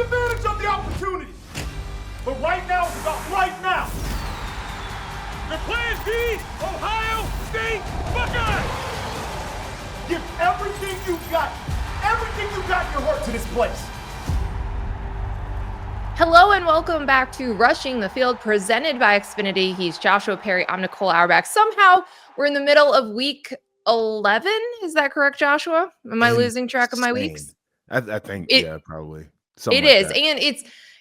advantage of the opportunity. But right now is about right now. The Plan B, Ohio State Buckeyes. Give everything you got in your heart to this place. Hello and welcome back to Rushing the Field, presented by Xfinity. He's Joshua Perry. I'm Nicole Auerbach. Somehow we're in the middle of week 11. Is that correct, Joshua? Am I losing track of my weeks? I think, yeah, probably. It is. And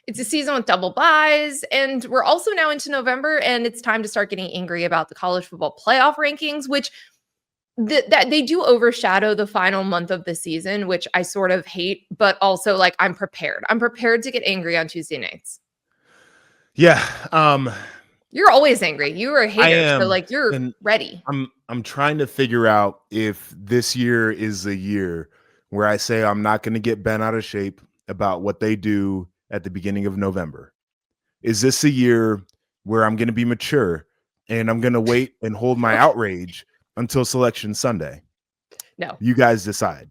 it's a season with double buys. And we're also now into November, and it's time to start getting angry about the college football playoff rankings, which that they do overshadow the final month of the season, which I sort of hate, but also like I'm prepared. I'm prepared to get angry on Tuesday nights. Yeah. You're always angry. You are a hater. I am, so like you're ready. I'm trying to figure out if this year is the year where I say I'm not going to get bent out of shape about what they do at the beginning of November. Is this a year where I'm going to be mature and I'm going to wait and hold my outrage until Selection Sunday? No. You guys decide.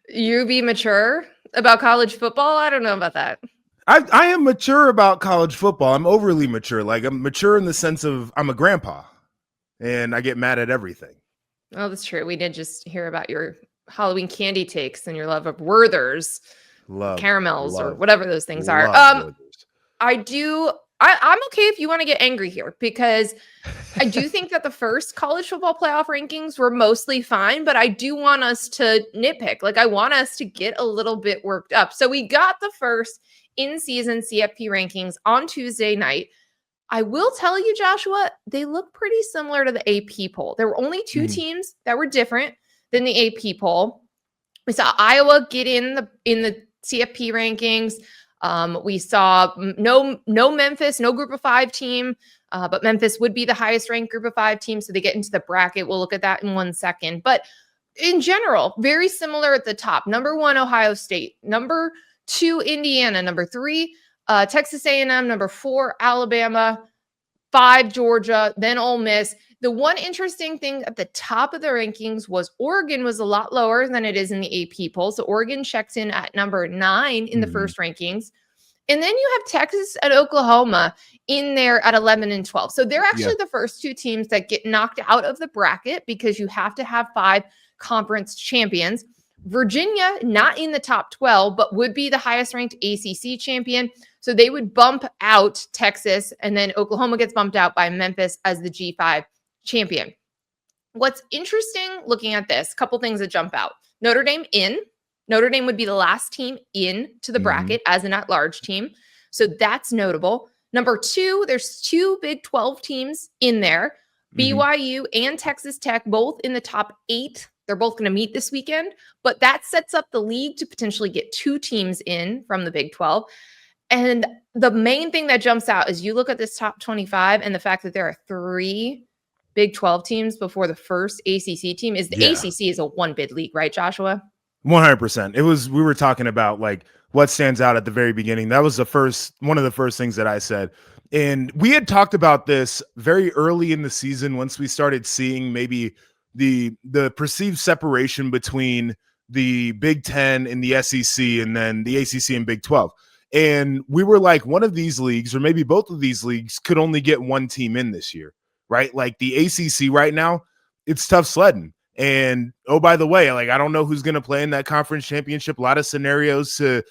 You be mature about college football? I don't know about that. I am mature about college football. I'm overly mature. Like, I'm mature in the sense of I'm a grandpa and I get mad at everything. Oh, that's true. We did just hear about your Halloween candy takes and your love of Werther's, caramels, or whatever those things are. I'm okay if you want to get angry here, because I do think that the first college football playoff rankings were mostly fine, but I do want us to nitpick. Like, I want us to get a little bit worked up. So we got the first in-season CFP rankings on Tuesday night. I will tell you, Joshua, they look pretty similar to the AP poll. There were only two teams that were different than the AP poll. We saw Iowa get in the CFP rankings. We saw no Memphis, no group of five team, but Memphis would be the highest ranked group of five team. So they get into the bracket. We'll look at that in 1 second. But in general, very similar at the top. Number 1, Ohio State. Number 2, Indiana. Number 3, Texas A&M. Number 4, Alabama. 5, Georgia. Then Ole Miss. The one interesting thing at the top of the rankings was Oregon was a lot lower than it is in the AP poll. So Oregon checks in at number 9 in the first rankings. And then you have Texas and Oklahoma in there at 11 and 12. So they're actually the first two teams that get knocked out of the bracket because you have to have 5 conference champions. Virginia, not in the top 12, but would be the highest ranked ACC champion. So they would bump out Texas, and then Oklahoma gets bumped out by Memphis as the G5 champion. What's interesting looking at this, couple things that jump out. Notre Dame in. Notre Dame would be the last team in to the bracket as an at-large team. So that's notable. Number 2, there's 2 Big 12 teams in there. BYU and Texas Tech, both in the top 8. They're both going to meet this weekend, but that sets up the league to potentially get 2 teams in from the Big 12. And the main thing that jumps out is you look at this top 25 and the fact that there are 3 Big 12 teams before the first ACC team. Is the ACC is a 1-bid league, right, Joshua? 100%. We were talking about like what stands out at the very beginning. That was one of the first things that I said. And we had talked about this very early in the season once we started seeing maybe the perceived separation between the Big 10 and the SEC and then the ACC and Big 12. And we were like, one of these leagues or maybe both of these leagues could only get 1 team in this year, right? Like the ACC right now, it's tough sledding. And oh, by the way, like I don't know who's going to play in that conference championship. A lot of scenarios to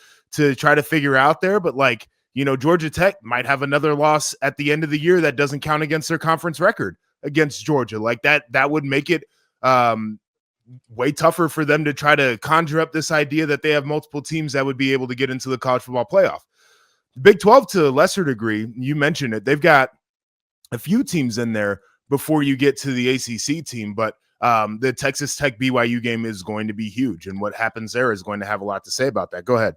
try to figure out there, but like, you know, Georgia Tech might have another loss at the end of the year that doesn't count against their conference record against Georgia. Like that would make it way tougher for them to try to conjure up this idea that they have multiple teams that would be able to get into the college football playoff. The Big 12 to a lesser degree, you mentioned it, they've got a few teams in there before you get to the ACC team, but the Texas Tech BYU game is going to be huge, and what happens there is going to have a lot to say about that. Go ahead.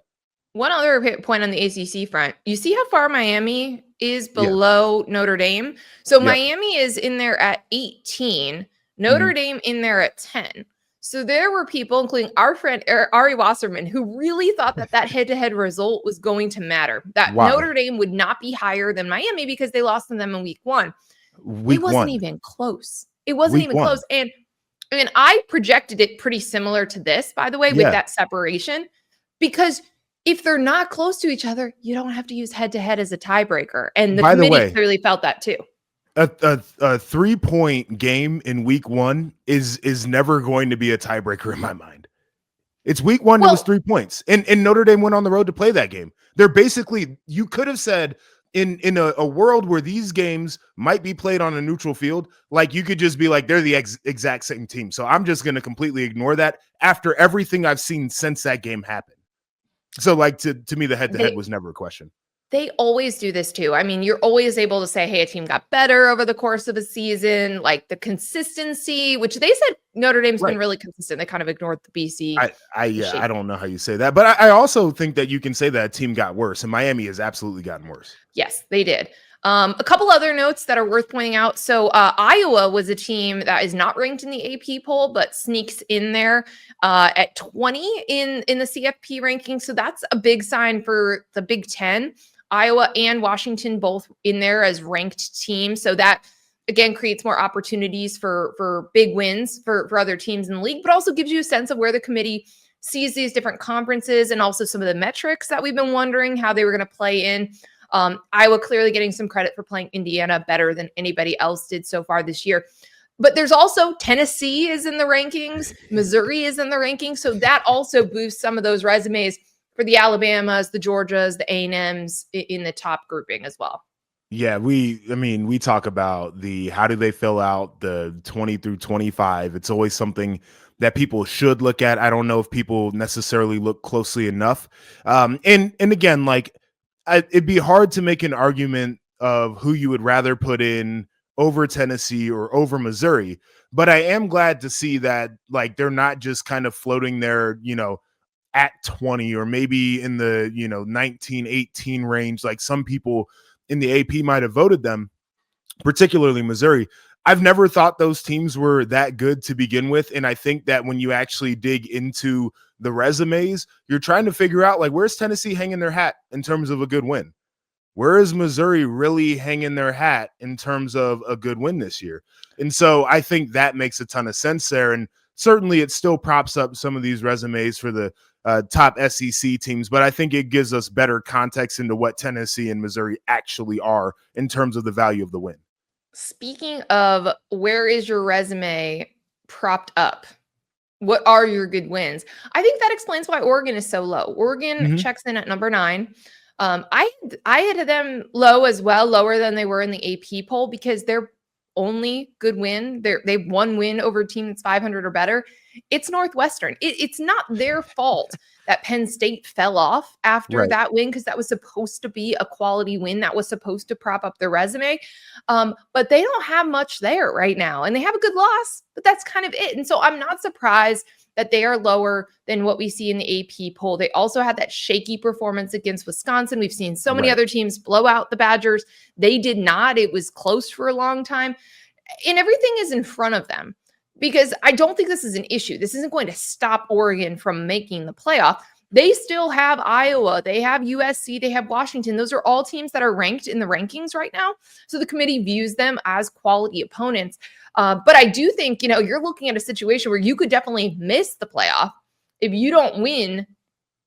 One other point on the ACC front, you see how far Miami is below Notre Dame? So Miami is in there at 18, Notre Dame in there at 10. So there were people, including our friend Ari Wasserman, who really thought that head-to-head result was going to matter, that Notre Dame would not be higher than Miami because they lost to them in week 1. It wasn't even close. It wasn't even close. And I mean, I projected it pretty similar to this, by the way, with that separation, because if they're not close to each other, you don't have to use head-to-head as a tiebreaker. And the By the committee way, clearly felt that too. a 3-point game in week 1 is never going to be a tiebreaker in my mind. It's week 1, it was 3 points. And Notre Dame went on the road to play that game. They're basically, you could have said in a world where these games might be played on a neutral field, like you could just be like, they're the exact same team. So I'm just going to completely ignore that after everything I've seen since that game happened. So like to me, the head-to-head was never a question. They always do this too. I mean, you're always able to say, hey, a team got better over the course of a season, like the consistency, which they said Notre Dame's been really consistent. They kind of ignored the BC. I don't know how you say that, but I also think that you can say that a team got worse, and Miami has absolutely gotten worse. Yes, they did. A couple other notes that are worth pointing out. So Iowa was a team that is not ranked in the AP poll, but sneaks in there at 20 in the CFP ranking. So that's a big sign for the Big Ten. Iowa and Washington both in there as ranked teams. So that, again, creates more opportunities for big wins for other teams in the league, but also gives you a sense of where the committee sees these different conferences and also some of the metrics that we've been wondering how they were going to play in. Iowa clearly getting some credit for playing Indiana better than anybody else did so far this year. But there's also Tennessee is in the rankings. Missouri is in the rankings. So that also boosts some of those resumes for the Alabamas, the Georgias, the A&Ms in the top grouping as well. Yeah, we talk about how do they fill out the 20 through 25. It's always something that people should look at. I don't know if people necessarily look closely enough. And again, like it'd be hard to make an argument of who you would rather put in over Tennessee or over Missouri. But I am glad to see that like they're not just kind of floating there, at 20 or maybe in the 19, 18 range, like some people in the AP might have voted them, particularly Missouri. I've never thought those teams were that good to begin with. And I think that when you actually dig into the resumes, you're trying to figure out like, where's Tennessee hanging their hat in terms of a good win? Where is Missouri really hanging their hat in terms of a good win this year? And so I think that makes a ton of sense there. And certainly it still props up some of these resumes for the top SEC teams, but I think it gives us better context into what Tennessee and Missouri actually are in terms of the value of the win. Speaking of where is your resume propped up? What are your good wins? I think that explains why Oregon is so low. Oregon checks in at number 9. I had them low as well, lower than they were in the AP poll because their only good win, they've one win over a team that's 500 or better. It's Northwestern. It's not their fault that Penn State fell off after that win because that was supposed to be a quality win. That was supposed to prop up their resume. But they don't have much there right now. And they have a good loss, but that's kind of it. And so I'm not surprised that they are lower than what we see in the AP poll. They also had that shaky performance against Wisconsin. We've seen so many other teams blow out the Badgers. They did not. It was close for a long time. And everything is in front of them because I don't think this is an issue. This isn't going to stop Oregon from making the playoff. They still have Iowa. They have USC. They have Washington. Those are all teams that are ranked in the rankings right now. So the committee views them as quality opponents. But I do think, you're looking at a situation where you could definitely miss the playoff if you don't win.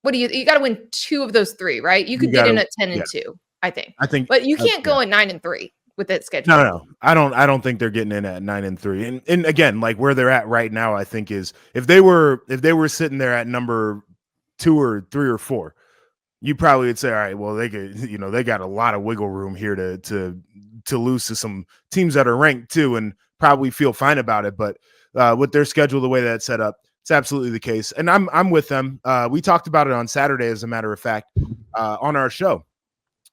What do you got to win 2 of those 3, right? You could get in at 10-2, I think. But you can't go at 9-3 with that schedule. No. I don't think they're getting in at 9-3. And again, like where they're at right now, I think is if they were sitting there at number 2 or 3 or 4, you probably would say, all right, well, they could, they got a lot of wiggle room here to lose to some teams that are ranked too, and probably feel fine about it. But with their schedule, the way that's set up, it's absolutely the case. And I'm with them. We talked about it on Saturday, as a matter of fact, on our show.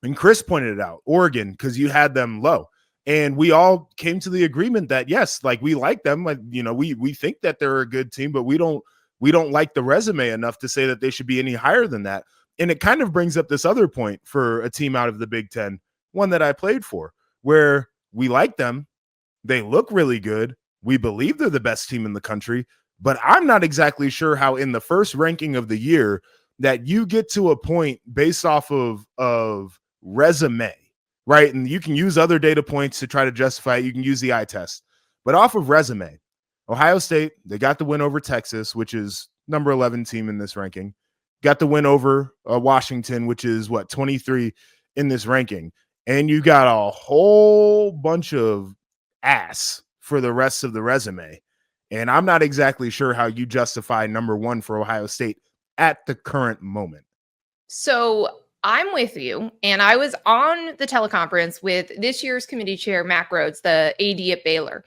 And Chris pointed it out, Oregon, because you had them low. And we all came to the agreement that, yes, like we like them. Like, we think that they're a good team, but we don't like the resume enough to say that they should be any higher than that. And it kind of brings up this other point for a team out of the Big Ten, one that I played for, where we like them. They look really good. We believe they're the best team in the country, but I'm not exactly sure how in the first ranking of the year that you get to a point based off of resume, right? And you can use other data points to try to justify it. You can use the eye test, but off of resume, Ohio State, they got the win over Texas, which is number 11 team in this ranking. got the win over Washington, which is what, 23 in this ranking. And you got a whole bunch of ass for the rest of the resume. And I'm not exactly sure how you justify number one for Ohio State at the current moment. So I'm with you. And I was on the teleconference with this year's committee chair, Mac Rhodes, the AD at Baylor.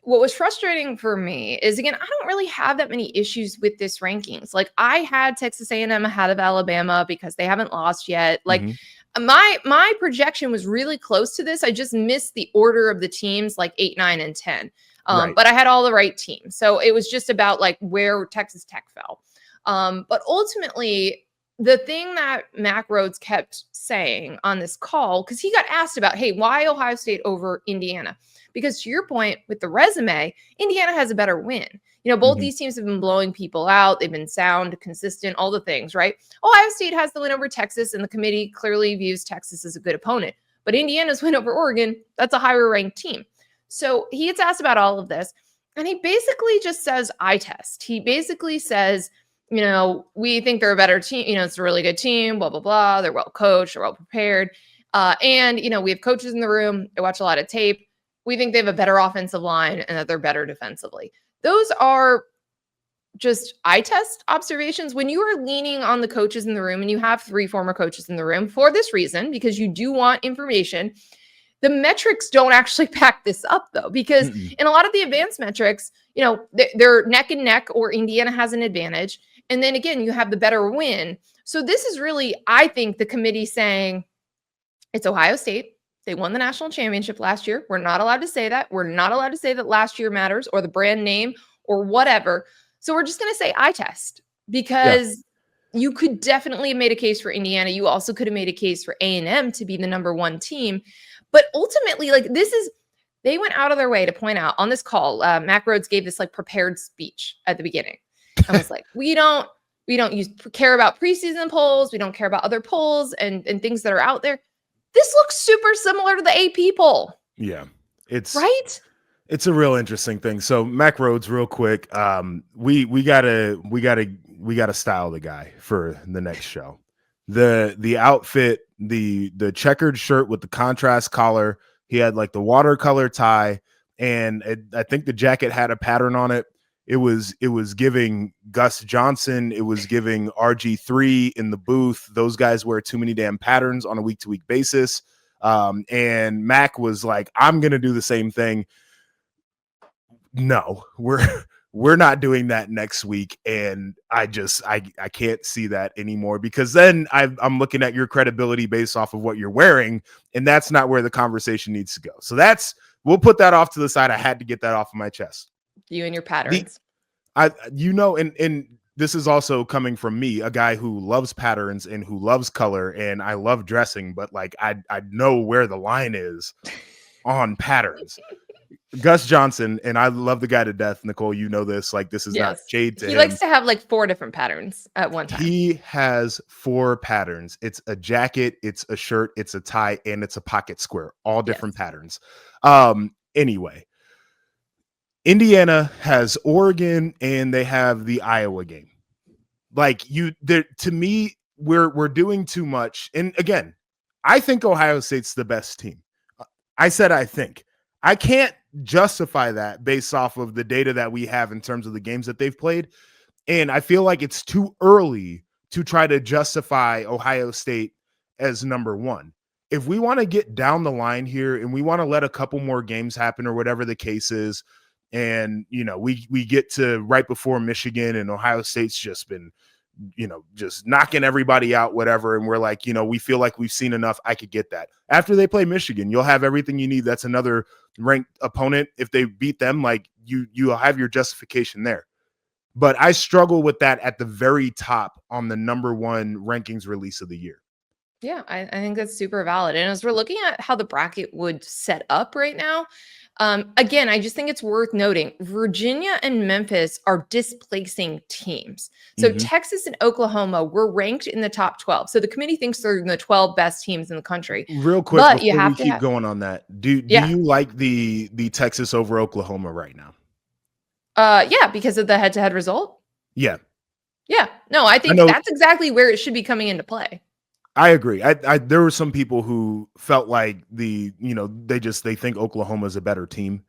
What was frustrating for me is, again, I don't really have that many issues with this rankings. Like, I had Texas A&M ahead of Alabama because they haven't lost yet. Like, my projection was really close to this. I just missed the order of the teams, like 8, 9, and 10. Right. But I had all the right teams. So it was just about like where Texas Tech fell. But ultimately, the thing that Mac Rhodes kept saying on this call, because he got asked about, hey, why Ohio State over Indiana? Because to your point with the resume, Indiana has a better win. You know, both these teams have been blowing people out. They've been sound, consistent, all the things, right? Ohio State has the win over Texas, and the committee clearly views Texas as a good opponent. But Indiana's win over Oregon, that's a higher ranked team. So he gets asked about all of this, and he basically just says, eye test. He basically says, you know, we think they're a better team. You know, it's a really good team, blah, blah, blah. They're well coached, they're well prepared. And, you know, we have coaches in the room. They watch a lot of tape. We think they have a better offensive line and that they're better defensively. Those are just eye test observations. When you are leaning on the coaches in the room, and you have 3 former coaches in the room for this reason, because you do want information, the metrics don't actually back this up, though, because in a lot of the advanced metrics, you know, they're neck and neck, or Indiana has an advantage. And then again, you have the better win. So this is really, I think, the committee saying it's Ohio State. They won the national championship last year. We're not allowed to say that. We're not allowed to say that last year matters, or the brand name, or whatever. So we're just going to say eye test, because you could definitely have made a case for Indiana. You also could have made a case for A&M to be the number 1 team. But ultimately, like, they went out of their way to point out on this call. Mac Rhodes gave this like prepared speech at the beginning. I was like, we don't care about preseason polls. We don't care about other polls and things that are out there. This looks super similar to the AP poll. Yeah, it's right. It's a real interesting thing. So Mac Rhodes, real quick, we gotta style the guy for the next show. The outfit, the checkered shirt with the contrast collar. He had like the watercolor tie, and I think the jacket had a pattern on it. It was giving Gus Johnson. It was giving RG3 in the booth. Those guys wear too many damn patterns on a week-to-week basis. And Mac was like, I'm going to do the same thing. No, we're not doing that next week. And I can't see that anymore, because then I'm looking at your credibility based off of what you're wearing. And that's not where the conversation needs to go. So we'll put that off to the side. I had to get that off of my chest. You and your patterns. And this is also coming from me, a guy who loves patterns and who loves color, and I love dressing, but like I know where the line is on patterns. Gus Johnson, and I love the guy to death. Nicole, you know this. Like, this is not shade to him. He likes to have like 4 different patterns at one time. He has 4 patterns. It's a jacket, it's a shirt, it's a tie, and it's a pocket square. All different patterns. Anyway. Indiana has Oregon, and they have the Iowa game. Like, to me, we're doing too much. And again, I think Ohio State's the best team. I said I think. I can't justify that based off of the data that we have in terms of the games that they've played. And I feel like it's too early to try to justify Ohio State as number 1. If we want to get down the line here and we want to let a couple more games happen, or whatever the case is, and, you know, we get to right before Michigan, and Ohio State's just been, you know, just knocking everybody out, whatever. And we're like, you know, we feel like we've seen enough. I could get that. After they play Michigan, you'll have everything you need. That's another ranked opponent. If they beat them, like, you'll have your justification there. But I struggle with that at the very top on the number 1 rankings release of the year. Yeah, I think that's super valid. And as we're looking at how the bracket would set up right now, again, I just think it's worth noting Virginia and Memphis are displacing teams. So Texas and Oklahoma were ranked in the top 12. So the committee thinks they're the 12 best teams in the country. Real quick, but before we keep going on that, do you like the Texas over Oklahoma right now? Yeah, because of the head-to-head result. Yeah. Yeah, no, I think know that's exactly where it should be coming into play. I agree. There were some people who felt like they think Oklahoma's a better team.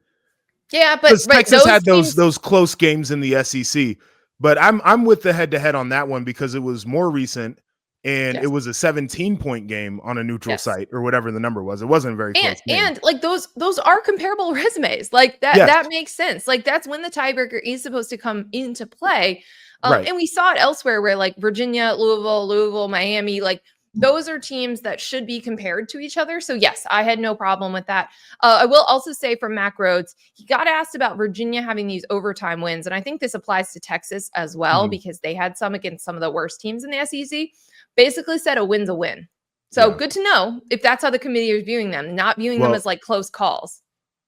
Yeah, but Because right, Texas those had those teams. those close games in the SEC, but I'm with the head-to-head on that one because it was more recent and it Yes, was a 17-point game on a neutral yes. site or whatever the number was. It wasn't a very And close game. like those are comparable resumes. Like Yes, that makes sense. Like that's when the tiebreaker is supposed to come into play. right. And we saw it elsewhere where like Virginia, Louisville, Miami, like those are teams that should be compared to each other. So yes, I had no problem with that. I will also say from Mac Rhodes, he got asked about Virginia having these overtime wins, and I think this applies to Texas as well Mhm. because they had some against some of the worst teams in the SEC. Basically said a win's a win. So Yeah. good to know if that's how the committee is viewing them, not viewing them Well, as like close calls.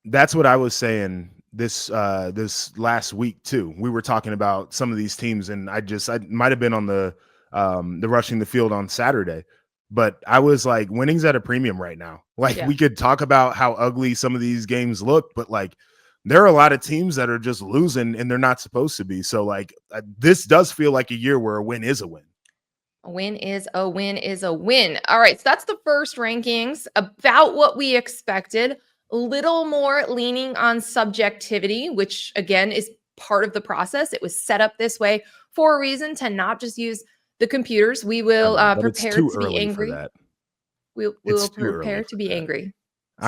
that's what I was saying this last week too. We were talking about some of these teams, and I might have been on the rushing the field on Saturday, but I was like, winning's at a premium right now. Like Yeah. we could talk about how ugly some of these games look, but like there are a lot of teams that are just losing and they're not supposed to be. So like this does feel like a year where a win is a win. A win is a win is a win. All right. So that's the first rankings, about what we expected. A little more leaning on subjectivity, which again is part of the process. It was set up this way for a reason, to not just use the computers. We I will know, but it's prepare too to be early for angry. that. We It's will too early prepare to for be that. angry.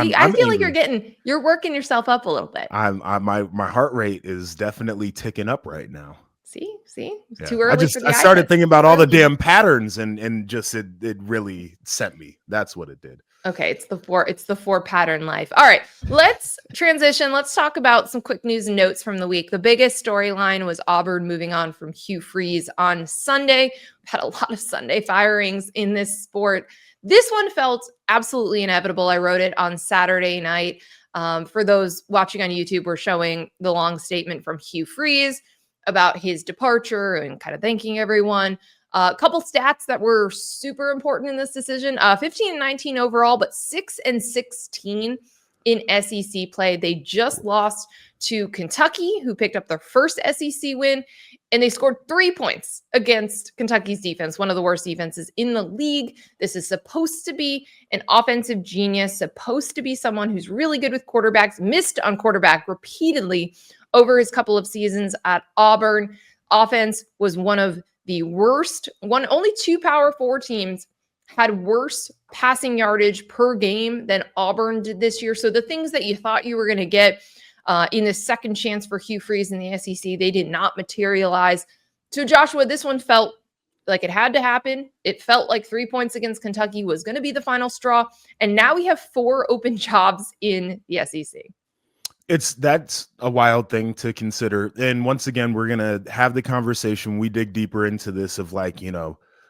See, I I'm feel like angry. you're working yourself up a little bit. My heart rate is definitely ticking up right now. See, it's Yeah. too early for I the started iPad. thinking Too about all the early. damn patterns and just it really sent me. That's what it did. Okay, it's the four pattern life. All right, let's transition. Let's talk about some quick news and notes from the week. The biggest storyline was Auburn moving on from Hugh Freeze on Sunday. We had a lot of Sunday firings in this sport. This one felt absolutely inevitable. I wrote it on Saturday night. For those watching on YouTube, we're showing the long statement from Hugh Freeze about his departure and kind of thanking everyone. A couple stats that were super important in this decision: 15 and 19 overall, but 6 and 16 in SEC play. They just lost to Kentucky, who picked up their first SEC win, and they scored 3 points against Kentucky's defense, one of the worst defenses in the league. This is supposed to be an offensive genius, supposed to be someone who's really good with quarterbacks, missed on quarterback repeatedly over his couple of seasons at Auburn. Offense was one of the worst. Only two Power 4 teams had worse passing yardage per game than Auburn did this year. So the things that you thought you were going to get in the second chance for Hugh Freeze in the SEC, they did not materialize. So Joshua, this one felt like it had to happen. It felt like 3 points against Kentucky was going to be the final straw. And now we have 4 open jobs in the SEC. That's a wild thing to consider. And once again, we're gonna have the conversation. We dig deeper into this of like,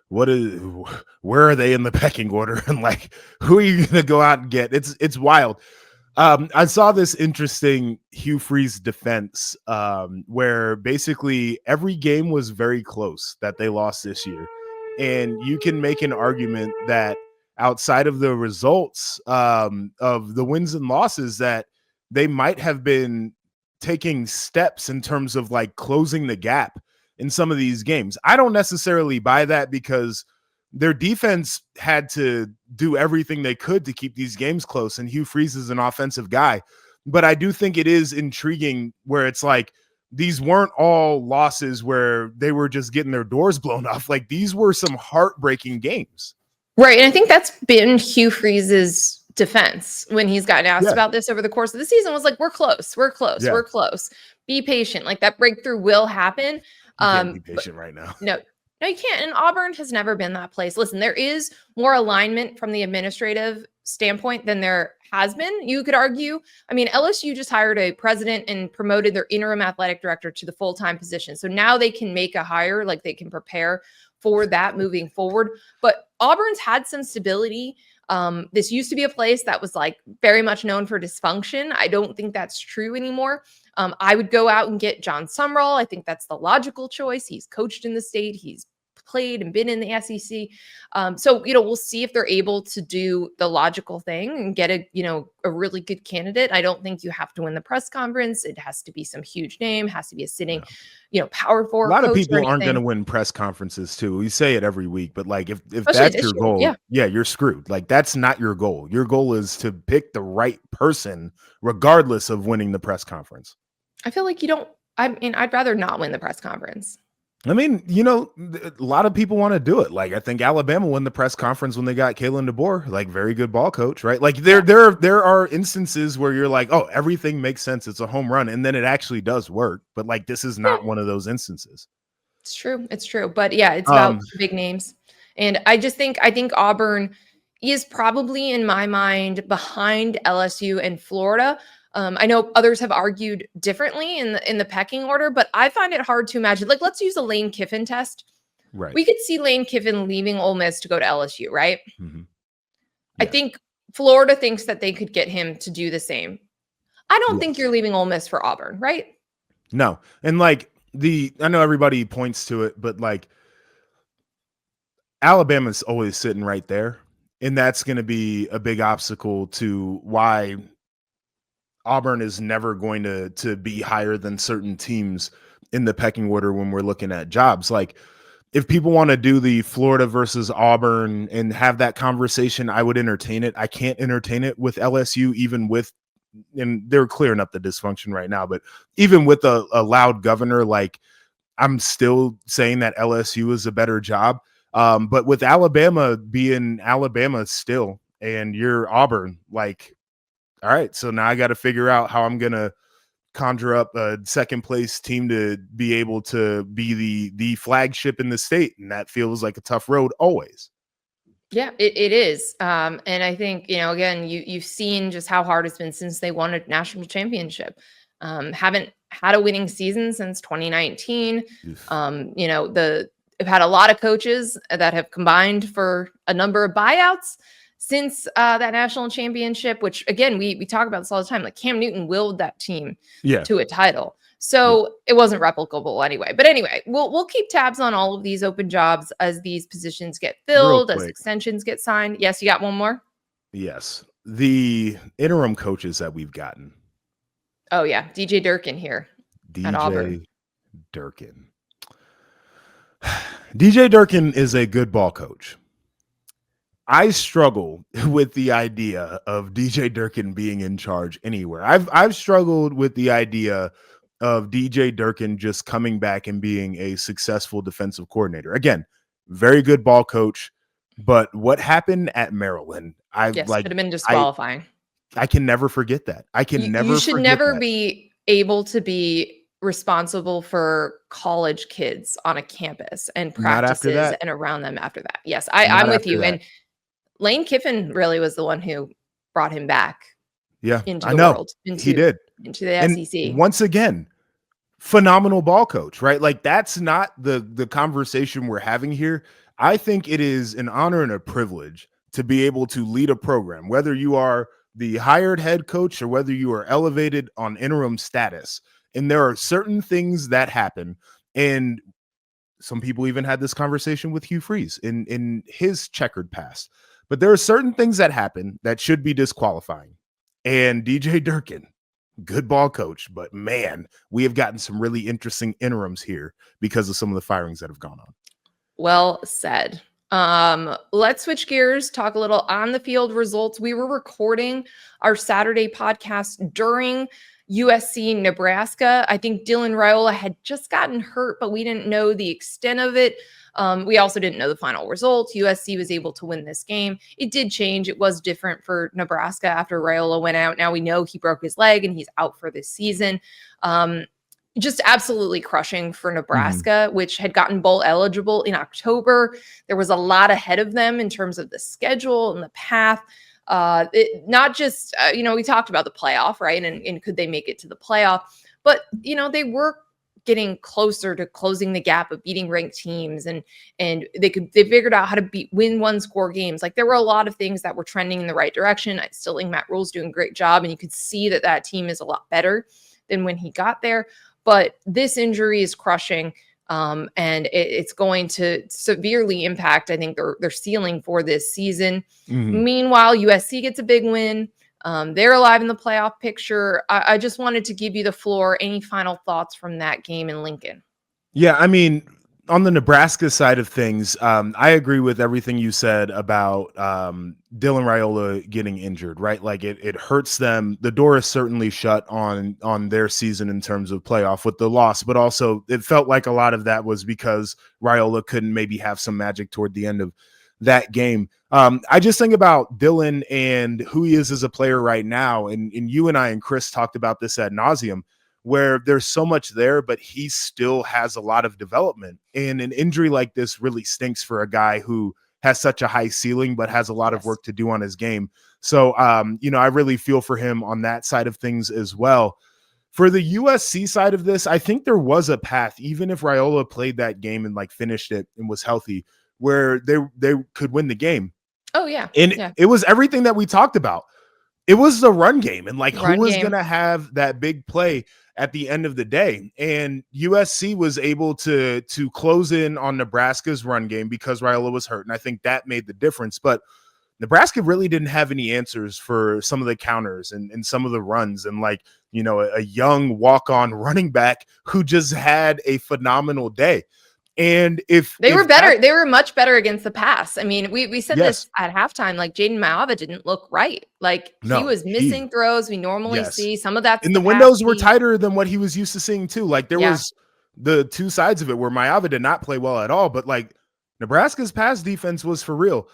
where are they in the pecking order, and like who are you gonna go out and get? It's wild. I saw this interesting Hugh Freeze defense where basically every game was very close that they lost this year, and you can make an argument that outside of the results of the wins and losses that they might have been taking steps in terms of like closing the gap in some of these games. I don't necessarily buy that because their defense had to do everything they could to keep these games close. And Hugh Freeze is an offensive guy, but I do think it is intriguing where it's like, these weren't all losses where they were just getting their doors blown off. Like these were some heartbreaking games. Right. And I think that's been Hugh Freeze's defense when he's gotten asked about this over the course of the season, was like, we're close. We're close. Be patient. Like that breakthrough will happen. You can't be patient right now. No, you can't. And Auburn has never been that place. Listen, there is more alignment from the administrative standpoint than there has been. You could argue. I mean, LSU just hired a president and promoted their interim athletic director to the full-time position. So now they can make a hire, like they can prepare for that moving forward. But Auburn's had some stability. This used to be a place that was like very much known for dysfunction. I don't think that's true anymore. I would go out and get John Sumrall. I think that's the logical choice. He's coached in the state. He's played and been in the SEC. So, we'll see if they're able to do the logical thing and get a really good candidate. I don't think you have to win the press conference. It has to be some huge name, has to be a sitting, Power A Four lot of coach or people aren't going to anything. win press conferences too. We say it every week, but like if Especially that's this your year. goal, Yeah. yeah, you're screwed. Like that's not your goal. Your goal is to pick the right person, regardless of winning the press conference. I feel like I'd rather not win the press conference. I mean, a lot of people want to do it. Like I think Alabama won the press conference when they got Kalen DeBoer, like very good ball coach, right? Like there are instances where you're like, oh, everything makes sense. It's a home run, and then it actually does work. But like this is not one of those instances. It's true. It's true. But yeah, it's about big names. And I think Auburn is probably in my mind behind LSU and Florida. I know others have argued differently in the pecking order, but I find it hard to imagine. Like, let's use a Lane Kiffin test. Right. We could see Lane Kiffin leaving Ole Miss to go to LSU, right? Mm-hmm. I Yeah. think Florida thinks that they could get him to do the same. I don't think you're leaving Ole Miss for Auburn, right? No. And like I know everybody points to it, but like Alabama's always sitting right there. And that's going to be a big obstacle to why Auburn is never going to be higher than certain teams in the pecking order when we're looking at jobs. Like if people want to do the Florida versus Auburn and have that conversation, I would entertain it. I can't entertain it with LSU, even with, and they're clearing up the dysfunction right now, but even with a loud governor, like I'm still saying that LSU is a better job. But with Alabama being Alabama still, and you're Auburn, like, all right, so now I got to figure out how I'm going to conjure up a second place team to be able to be the flagship in the state. And that feels like a tough road always. Yeah, it is. And I think, again, you've seen just how hard it's been since they won a national championship. Haven't had a winning season since 2019. They've had a lot of coaches that have combined for a number of buyouts since that national championship, which again, we talk about this all the time. Like Cam Newton willed that team to a title. So it wasn't replicable anyway. But anyway, we'll keep tabs on all of these open jobs as these positions get filled, as extensions get signed. Yes, you got one more? Yes. The interim coaches that we've gotten. Oh, yeah. DJ Durkin here at Auburn. Durkin. DJ Durkin is a good ball coach. I struggle with the idea of DJ Durkin being in charge anywhere. I've struggled with the idea of DJ Durkin just coming back and being a successful defensive coordinator. Again, very good ball coach, but what happened at Maryland, could have been disqualifying. I can never forget that. You should never be able to be responsible for college kids on a campus and practices and around them after that. Yes, I'm with you. And Lane Kiffin really was the one who brought him back. Yeah, into the world. He did. Into the SEC. Once again, phenomenal ball coach, right? Like that's not the conversation we're having here. I think it is an honor and a privilege to be able to lead a program, whether you are the hired head coach or whether you are elevated on interim status. And there are certain things that happen. And some people even had this conversation with Hugh Freeze in his checkered past. But there are certain things that happen that should be disqualifying. And DJ Durkin, good ball coach, but man, we have gotten some really interesting interims here because of some of the firings that have gone on. Well said. Let's switch gears, talk a little on the field results. We were recording our Saturday podcast during USC Nebraska. I think Dylan Raiola had just gotten hurt, but we didn't know the extent of it. We also didn't know the final results. USC was able to win this game. It did change. It was different for Nebraska after Raiola went out. Now we know he broke his leg and he's out for this season. Just absolutely crushing for Nebraska, which had gotten bowl eligible in October. There was a lot ahead of them in terms of the schedule and the path. Not just, we talked about the playoff, right? And could they make it to the playoff? But, they were getting closer to closing the gap of beating ranked teams, and they figured out how to win one score games. Like there were a lot of things that were trending in the right direction. I still think Matt Rule's doing a great job, and you could see that team is a lot better than when he got there. But this injury is crushing. And it's going to severely impact, I think, their ceiling for this season. Meanwhile, USC gets a big win. They're alive in the playoff picture. I just wanted to give you the floor. Any final thoughts from that game in Lincoln? Yeah, I mean, on the Nebraska side of things, I agree with everything you said about Dylan Raiola getting injured, right? Like it hurts them. The door is certainly shut on their season in terms of playoff with the loss, but also it felt like a lot of that was because Raiola couldn't maybe have some magic toward the end of that game. I just think about Dylan and who he is as a player right now, and you and I and Chris talked about this ad nauseum, where there's so much there, but he still has a lot of development. And an injury like this really stinks for a guy who has such a high ceiling, but has a lot of work to do on his game. So, I really feel for him on that side of things as well. For the USC side of this, I think there was a path, even if Raiola played that game and like finished it and was healthy, where they could win the game. Oh, yeah. And it was everything that we talked about. It was the run game and like who was going to have that big play at the end of the day. And USC was able to close in on Nebraska's run game because Raiola was hurt. And I think that made the difference. But Nebraska really didn't have any answers for some of the counters and some of the runs. And like, a young walk-on running back who just had a phenomenal day. And if they were better, they were much better against the pass. I mean, we said this at halftime, like Jaden Maava didn't look right. Like he was missing throws we normally see. Some of that, and the windows were tighter than what he was used to seeing too. Like there was the two sides of it where Maava did not play well at all, but like Nebraska's pass defense was for real.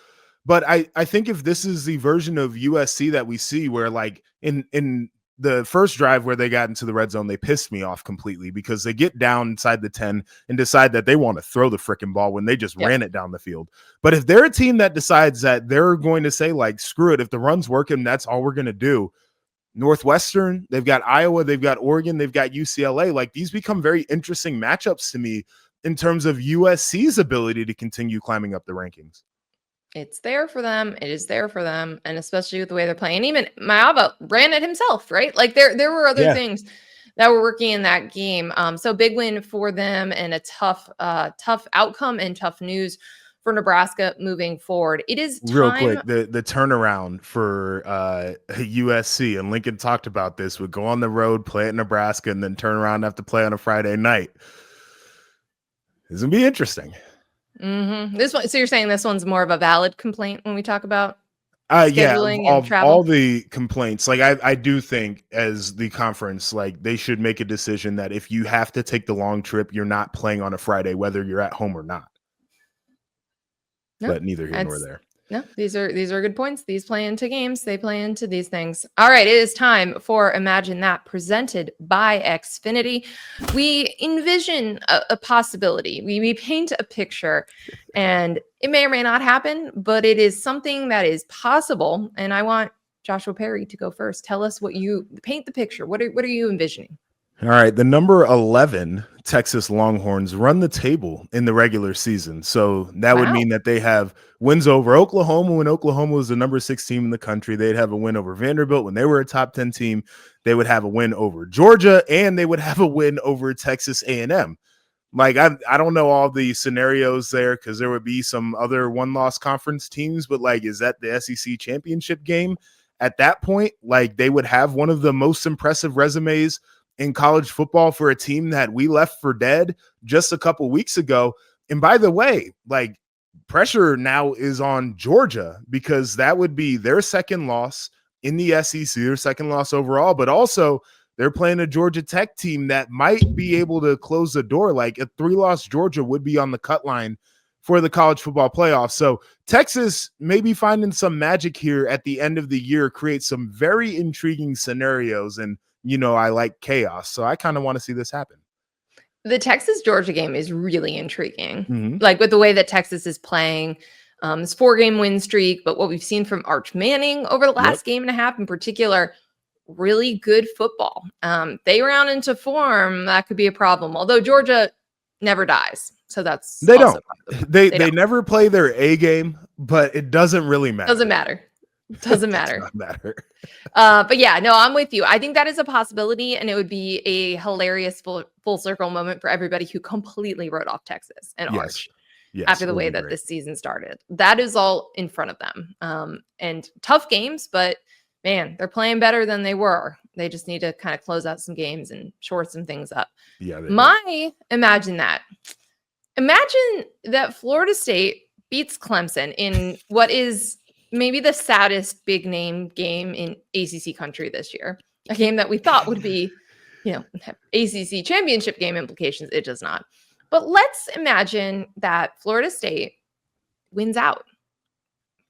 But I think if this is the version of USC that we see where like in the first drive where they got into the red zone, they pissed me off completely because they get down inside the 10 and decide that they want to throw the freaking ball when they just ran it down the field. But if they're a team that decides that they're going to say like, screw it, if the run's working, that's all we're going to do. Northwestern, they've got Iowa, they've got Oregon, they've got UCLA. Like these become very interesting matchups to me in terms of USC's ability to continue climbing up the rankings. It's there for them. It is there for them. And especially with the way they're playing. Even Maava ran it himself, right? Like there were other things that were working in that game. So big win for them and a tough outcome and tough news for Nebraska moving forward. It is time. Real quick, the turnaround for USC, and Lincoln talked about this, would go on the road, play at Nebraska, and then turn around and have to play on a Friday night. It's going to be interesting. This one, so you're saying this one's more of a valid complaint when we talk about scheduling and travel? All the complaints. Like I do think as the conference, like they should make a decision that if you have to take the long trip, you're not playing on a Friday, whether you're at home or not. No, but neither here nor there. No, these are good points. These play into games. They play into these things. All right, it is time for Imagine That, presented by Xfinity. We envision a possibility. We paint a picture, and it may or may not happen, but it is something that is possible. And I want Joshua Perry to go first. Tell us what you paint the picture. What are you envisioning? All right, the number 11 Texas Longhorns run the table in the regular season. So that would mean that they have wins over Oklahoma when Oklahoma was the number 6 team in the country. They'd have a win over Vanderbilt when they were a top 10 team. They would have a win over Georgia, and they would have a win over Texas A&M. Like, I don't know all the scenarios there because there would be some other one-loss conference teams, but like, is that the SEC championship game? At that point, like, they would have one of the most impressive resumes in college football for a team that we left for dead just a couple weeks ago. And by the way, like, pressure now is on Georgia because that would be their second loss in the SEC, their second loss overall, but also they're playing a Georgia Tech team that might be able to close the door. Like a 3-loss Georgia would be on the cut line for the college football playoffs. So Texas may be finding some magic here at the end of the year, create some very intriguing scenarios. And I like chaos, so I kind of want to see this happen. The Texas-Georgia game is really intriguing. Like with the way that Texas is playing, this 4-game win streak, but what we've seen from Arch Manning over the last game and a half in particular, really good football. They round into form, that could be a problem. Although Georgia never dies, so that's they don't. They never play their A game, but it doesn't really matter. Doesn't matter. Doesn't matter. Does not matter. But yeah, no, I'm with you. I think that is a possibility, and it would be a hilarious full circle moment for everybody who completely wrote off Texas and Arch after the way that this season started. That is all in front of them. And tough games, but man, they're playing better than they were. They just need to kind of close out some games and shore some things up. Yeah. Imagine that Florida State beats Clemson in what is maybe the saddest big name game in ACC country this year. A game that we thought would be, ACC championship game implications. It does not. But let's imagine that Florida State wins out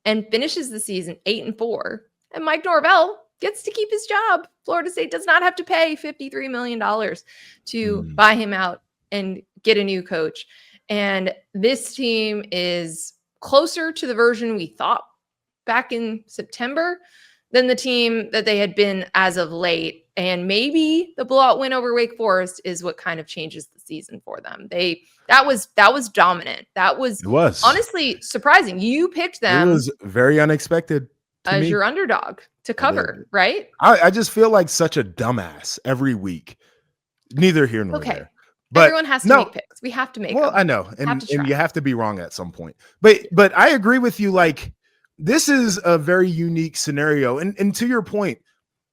and finishes the season 8-4, and Mike Norvell gets to keep his job. Florida State does not have to pay $53 million to buy him out and get a new coach. And this team is closer to the version we thought back in September than the team that they had been as of late. And maybe the blowout win over Wake Forest is what kind of changes the season for them. That was dominant. It was honestly surprising. You picked them. It was very unexpected as your underdog to cover, right? I just feel like such a dumbass every week. Neither here nor there. But everyone has to make picks. We have to make them. I know. And you have to be wrong at some point. But I agree with you. Like, this is a very unique scenario. And to your point,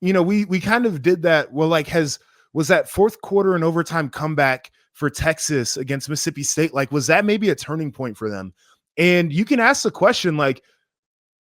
we kind of did that. Well, like, was that fourth quarter and overtime comeback for Texas against Mississippi State? Like, was that maybe a turning point for them? And you can ask the question, like,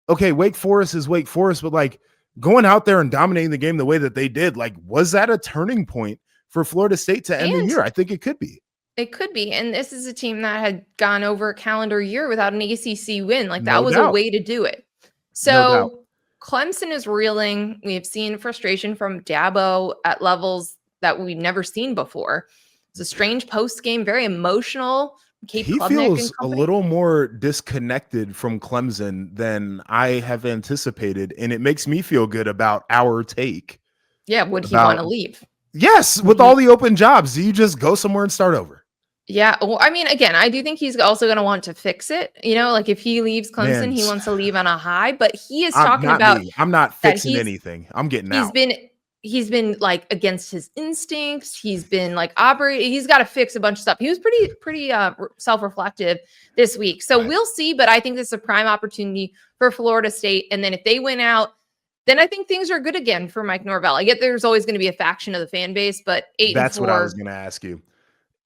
okay, Wake Forest is Wake Forest, but like going out there and dominating the game the way that they did, like, was that a turning point for Florida State to end the year? I think it could be. It could be. And this is a team that had gone over a calendar year without an ACC win. Like, that was a way to do it. So Clemson is reeling. We have seen frustration from Dabo at levels that we've never seen before. It's a strange post game, very emotional. He feels a little more disconnected from Clemson than I have anticipated, and it makes me feel good about our take. Yeah, would he want to leave? Yes, with all the open jobs, do you just go somewhere and start over? Yeah, well, I mean, again, I do think he's also going to want to fix it. Like if he leaves Clemson, he wants to leave on a high. But he is talking about. I'm not fixing anything. I'm getting out. He's been like against his instincts. He's been like operating. He's got to fix a bunch of stuff. He was pretty self-reflective this week. So we'll see. But I think this is a prime opportunity for Florida State. And then if they win out, then I think things are good again for Mike Norvell. I get there's always going to be a faction of the fan base, but 8-4. That's what I was going to ask you.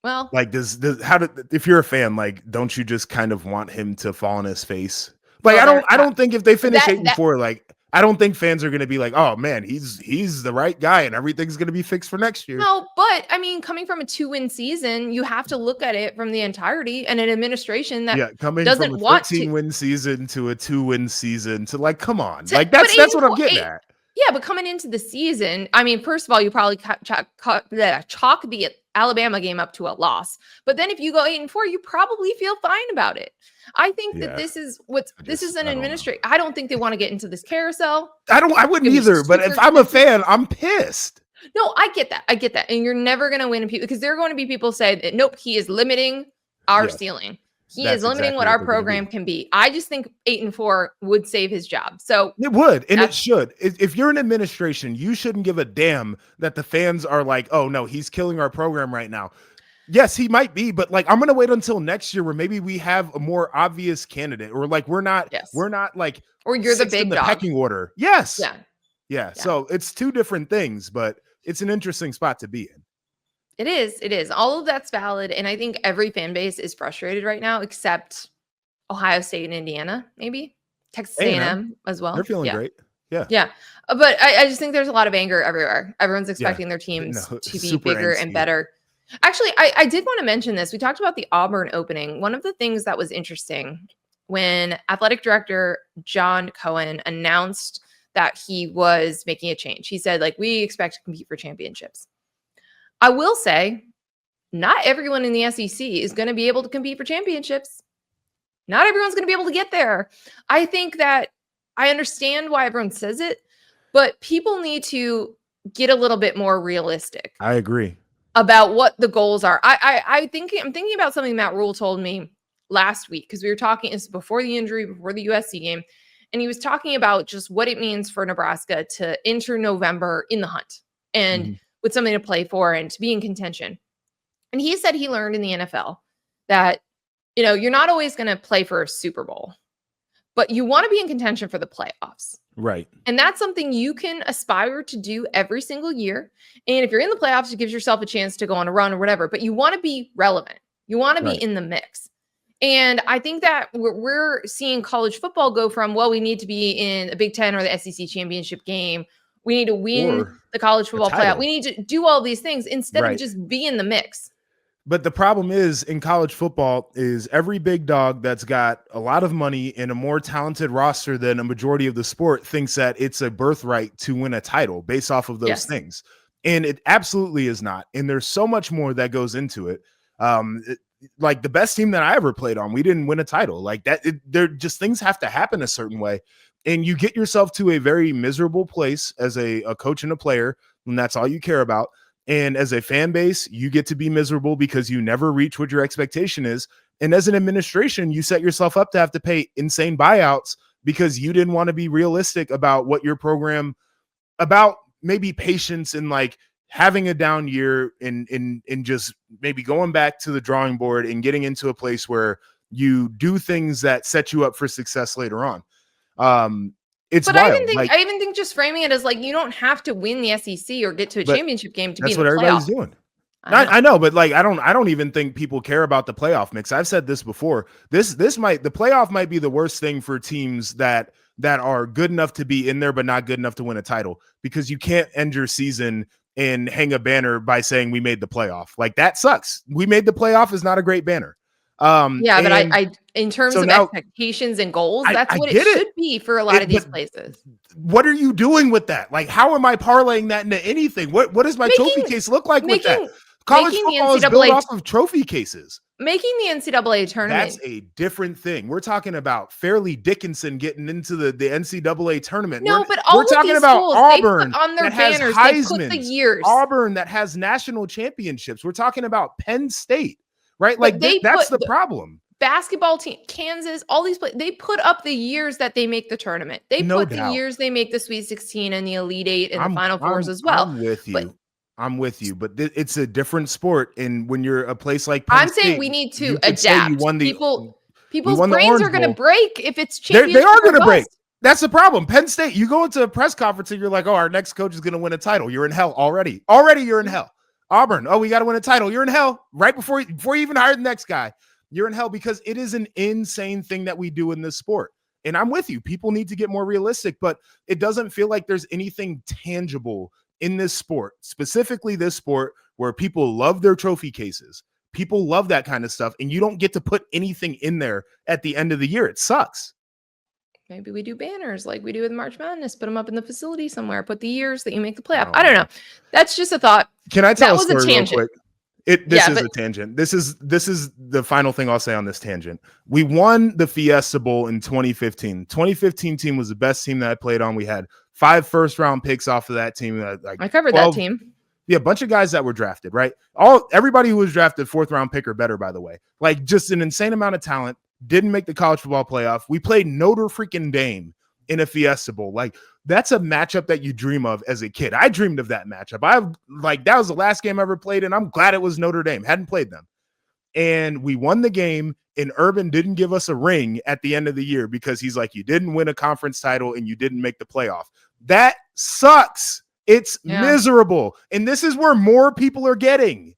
Well, like, if you're a fan, like, don't you just kind of want him to fall on his face? Like, I don't think if they finish 8-4, like, I don't think fans are going to be like, oh man, he's the right guy and everything's going to be fixed for next year. No, but I mean, coming from a 2-win season, you have to look at it from the entirety, and an administration that coming doesn't from a want 13-win season to a 2-win season to, like, come on, like that's what I'm getting at. Yeah, but coming into the season, I mean, first of all, you probably chalk the Alabama game up to a loss. But then if you go 8-4, you probably feel fine about it. I think that this is an administration. I don't think they want to get into this carousel. I wouldn't either, but if I'm a fan, I'm pissed. No, I get that. And you're never going to win because there are going to be people say that, nope, he is limiting our ceiling. He is limiting what our program can be. I just think 8-4 would save his job. So it would, and it should. If you're an administration, you shouldn't give a damn that the fans are like, oh no, he's killing our program right now. Yes, he might be, but like, I'm going to wait until next year where maybe we have a more obvious candidate, or like we're not like, or you're the big dog pecking order. Yes. Yeah. So it's two different things, but it's an interesting spot to be in. It is. All of that's valid. And I think every fan base is frustrated right now, except Ohio State and Indiana, maybe Texas A&M as well. They're feeling great. Yeah. But I just think there's a lot of anger everywhere. Everyone's expecting their teams to be bigger and better. Actually, I did want to mention this. We talked about the Auburn opening. One of the things that was interesting when athletic director John Cohen announced that he was making a change, he said, like, we expect to compete for championships. I will say, not everyone in the SEC is going to be able to compete for championships. Not everyone's going to be able to get there. I think that I understand why everyone says it, but people need to get a little bit more realistic. I agree. About what the goals are. I'm thinking about something Matt Rule told me last week, because we were talking, it's before the injury, before the USC game. And he was talking about just what it means for Nebraska to enter November in the hunt and with something to play for and to be in contention. And he said he learned in the NFL that, you're not always going to play for a Super Bowl, but you want to be in contention for the playoffs. Right. And that's something you can aspire to do every single year. And if you're in the playoffs, it gives yourself a chance to go on a run or whatever, but you want to be relevant. You want to be in the mix. And I think that we're seeing college football go from, well, we need to be in a Big Ten or the SEC championship game. We need to win the college football playoff. We need to do all these things instead of just be in the mix. But the problem is in college football is every big dog that's got a lot of money and a more talented roster than a majority of the sport thinks that it's a birthright to win a title based off of those things. And it absolutely is not. And there's so much more that goes into it. Like the best team that I ever played on, we didn't win a title like that. There just things have to happen a certain way. And you get yourself to a very miserable place as a coach and a player when that's all you care about. And as a fan base, you get to be miserable because you never reach what your expectation is. And as an administration, you set yourself up to have to pay insane buyouts because you didn't want to be realistic about what your program, about maybe patience and like having a down year and just maybe going back to the drawing board and getting into a place where you do things that set you up for success later on. But I even think just framing it as like, you don't have to win the SEC or get to a championship game to be in the playoff. That's what everybody's doing. I know, but like, I don't even think people care about the playoff mix. I've said this before. The playoff might be the worst thing for teams that are good enough to be in there, but not good enough to win a title, because you can't end your season and hang a banner by saying we made the playoff. Like that sucks. We made the playoff is not a great banner. But I in terms of expectations and goals, that's what it should be for a lot of these places. What are you doing with that? Like, how am I parlaying that into anything? What does my trophy case look like with that? College football is built off of trophy cases. Making the NCAA tournament. That's a different thing. We're talking about Fairleigh Dickinson getting into the NCAA tournament. No, but all we're talking about schools, Auburn on their banners, they put the years. Auburn that has national championships. We're talking about Penn State. Right? Like that's the problem. Basketball team, Kansas, all these places, they put up the years that they make the tournament. They put the years they make the Sweet 16 and the Elite 8 and the Final Fours as well. I'm with you, but it's a different sport. And when you're a place like Penn I'm State, saying we need to adapt. People's brains are going to break if it's championship. They are going to break. That's the problem. Penn State, you go into a press conference and you're like, oh, our next coach is going to win a title. You're in hell already. Already you're in hell. Auburn, oh, we got to win a title. You're in hell right before you even hire the next guy. You're in hell because it is an insane thing that we do in this sport. And I'm with you. People need to get more realistic, but it doesn't feel like there's anything tangible in this sport, specifically this sport, where people love their trophy cases. People love that kind of stuff, and you don't get to put anything in there at the end of the year. It sucks. Maybe we do banners like we do with March Madness, put them up in the facility somewhere, put the years that you make the playoff. I don't know. That's just a thought. Can I tell a story real quick? This is a tangent. This is the final thing I'll say on this tangent. We won the Fiesta Bowl in 2015. 2015 team was the best team that I played on. We had 5 first-round picks off of that team. I covered that team. Yeah, a bunch of guys that were drafted, right? Everybody who was drafted 4th-round pick or better, by the way. Like, just an insane amount of talent. Didn't make the college football playoff. We played Notre freaking Dame in a Fiesta Bowl. Like, that's a matchup that you dream of as a kid. I dreamed of that matchup. That was the last game I ever played, and I'm glad it was Notre Dame. Hadn't played them. And we won the game, and Urban didn't give us a ring at the end of the year because he's like, you didn't win a conference title and you didn't make the playoff. That sucks. It's miserable. And this is where more people are getting.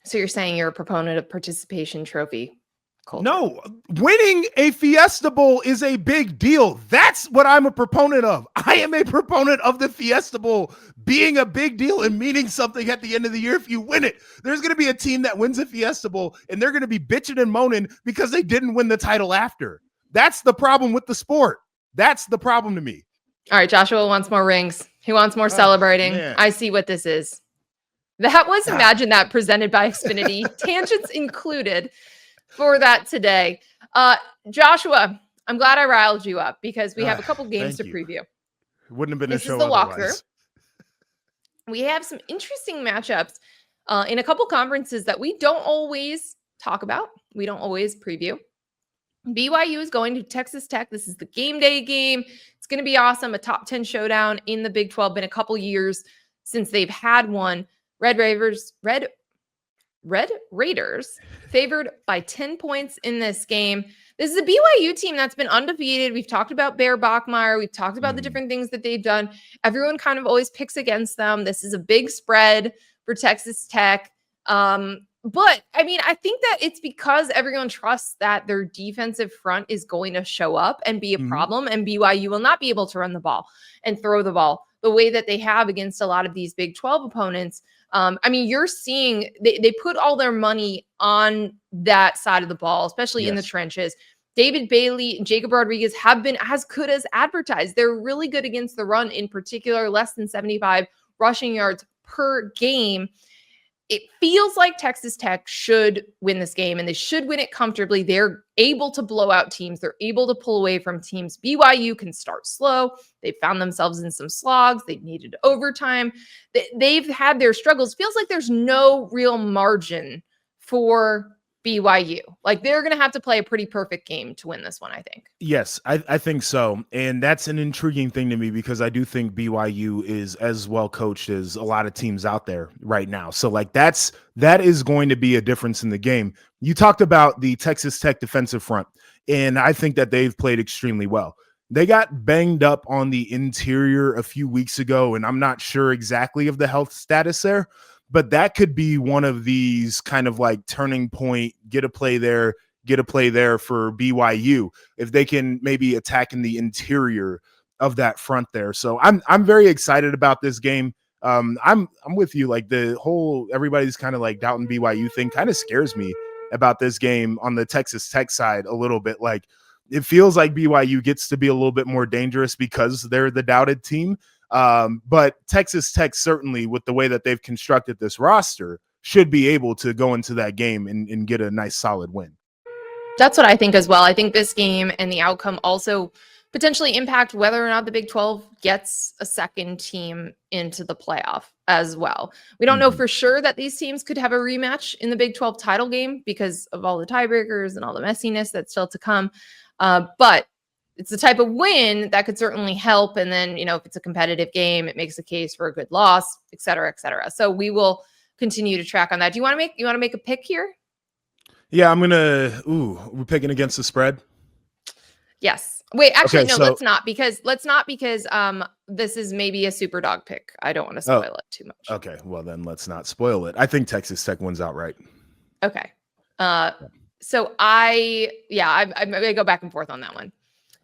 So you're saying you're a proponent of participation trophy culture? No, winning a Fiesta Bowl is a big deal. That's what I'm a proponent of. I am a proponent of the Fiesta Bowl being a big deal and meaning something at the end of the year if you win it. There's going to be a team that wins a Fiesta Bowl, and they're going to be bitching and moaning because they didn't win the title after. That's the problem with the sport. That's the problem to me. All right, Joshua wants more rings. He wants more celebrating. Man. I see what this is. That was Imagine That presented by Xfinity. Tangents included for that today. Joshua, I'm glad I riled you up because we have a couple games to preview. It wouldn't have been a show otherwise. This is the walkthrough. We have some interesting matchups in a couple conferences that we don't always talk about. We don't always preview. BYU is going to Texas Tech. This is the game day game. It's going to be awesome. A top 10 showdown in the Big 12. Been a couple years since they've had one. Red Raiders favored by 10 points in this game. This is a BYU team that's been undefeated. We've talked about Bear Bachmeier. We've talked about the different things that they've done. Everyone kind of always picks against them. This is a big spread for Texas Tech. But I mean, I think that it's because everyone trusts that their defensive front is going to show up and be a problem, and BYU will not be able to run the ball and throw the ball the way that they have against a lot of these Big 12 opponents. I mean, you're seeing they put all their money on that side of the ball, especially in the trenches. David Bailey and Jacob Rodriguez have been as good as advertised. They're really good against the run, in particular, less than 75 rushing yards per game. It feels like Texas Tech should win this game, and they should win it comfortably. They're able to blow out teams. They're able to pull away from teams. BYU can start slow. They found themselves in some slogs. They needed overtime. They've had their struggles. Feels like there's no real margin for BYU. Like, they're going to have to play a pretty perfect game to win this one, I think. Yes, I think so. And that's an intriguing thing to me because I do think BYU is as well coached as a lot of teams out there right now. So like that is going to be a difference in the game. You talked about the Texas Tech defensive front, and I think that they've played extremely well. They got banged up on the interior a few weeks ago, and I'm not sure exactly of the health status there. But that could be one of these kind of like turning point, get a play there for BYU if they can maybe attack in the interior of that front there. So I'm very excited about this game. I'm with you. Like the whole everybody's kind of like doubting BYU thing kind of scares me about this game on the Texas Tech side a little bit. Like it feels like BYU gets to be a little bit more dangerous because they're the doubted team. But Texas Tech, certainly with the way that they've constructed this roster, should be able to go into that game and get a nice solid win. That's what I think as well. I think this game and the outcome also potentially impact whether or not the Big 12 gets a second team into the playoff as well. We don't know for sure that these teams could have a rematch in the Big 12 title game because of all the tiebreakers and all the messiness that's still to come. But it's the type of win that could certainly help. And then, you know, if it's a competitive game, it makes a case for a good loss, et cetera, et cetera. So we will continue to track on that. Do you want to make a pick here? Yeah, we're picking against the spread. Yes. Wait, actually, okay, let's not because this is maybe a Superdog pick. I don't want to spoil it too much. Okay. Well, then let's not spoil it. I think Texas Tech wins outright. Okay. So I'm going to go back and forth on that one.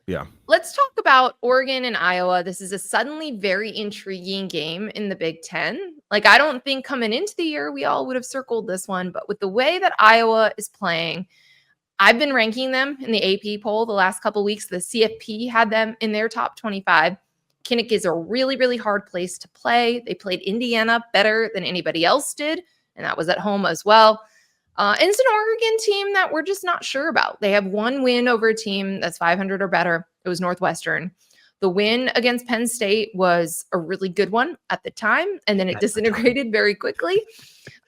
Yeah. Let's talk about Oregon and Iowa. This is a suddenly very intriguing game in the Big Ten. Like, I don't think coming into the year, we all would have circled this one, but with the way that Iowa is playing, I've been ranking them in the AP poll the last couple of weeks. The CFP had them in their top 25. Kinnick is a really, really hard place to play. They played Indiana better than anybody else did, and that was at home as well. And it's an Oregon team that we're just not sure about. They have one win over a team that's 500 or better. It was Northwestern. The win against Penn State was a really good one at the time, and then it disintegrated very quickly.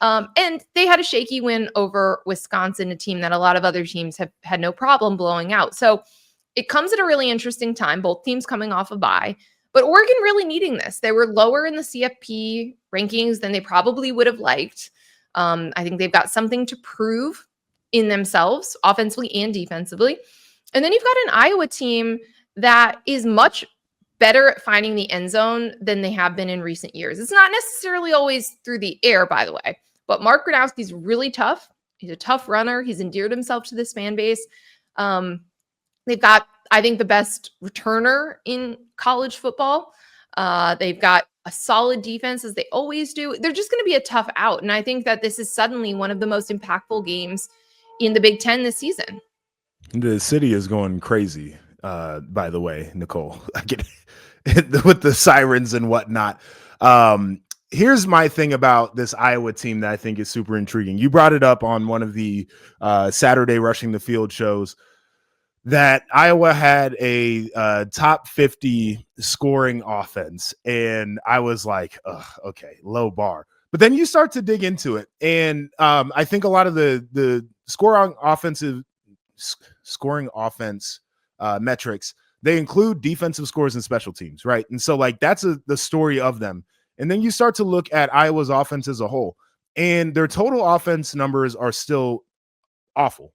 And they had a shaky win over Wisconsin, a team that a lot of other teams have had no problem blowing out. So it comes at a really interesting time, both teams coming off a bye, but Oregon really needing this. They were lower in the CFP rankings than they probably would have liked. I think they've got something to prove in themselves, offensively and defensively. And then you've got an Iowa team that is much better at finding the end zone than they have been in recent years. It's not necessarily always through the air, by the way, but Mark Gronowski's really tough. He's a tough runner. He's endeared himself to this fan base. They've got, I think, the best returner in college football. They've got a solid defense, as they always do. They're just going to be a tough out. And I think that this is suddenly one of the most impactful games in the Big Ten this season. The city is going crazy, by the way, Nicole. I get it, with the sirens and whatnot. Here's my thing about this Iowa team that I think is super intriguing. You brought it up on one of the Saturday Rushing the Field shows that Iowa had a top 50 scoring offense. And I was like, okay, low bar. But then you start to dig into it. And I think a lot of the scoring offensive scoring offense metrics, they include defensive scores and special teams, right? And so like that's the story of them. And then you start to look at Iowa's offense as a whole, and their total offense numbers are still awful.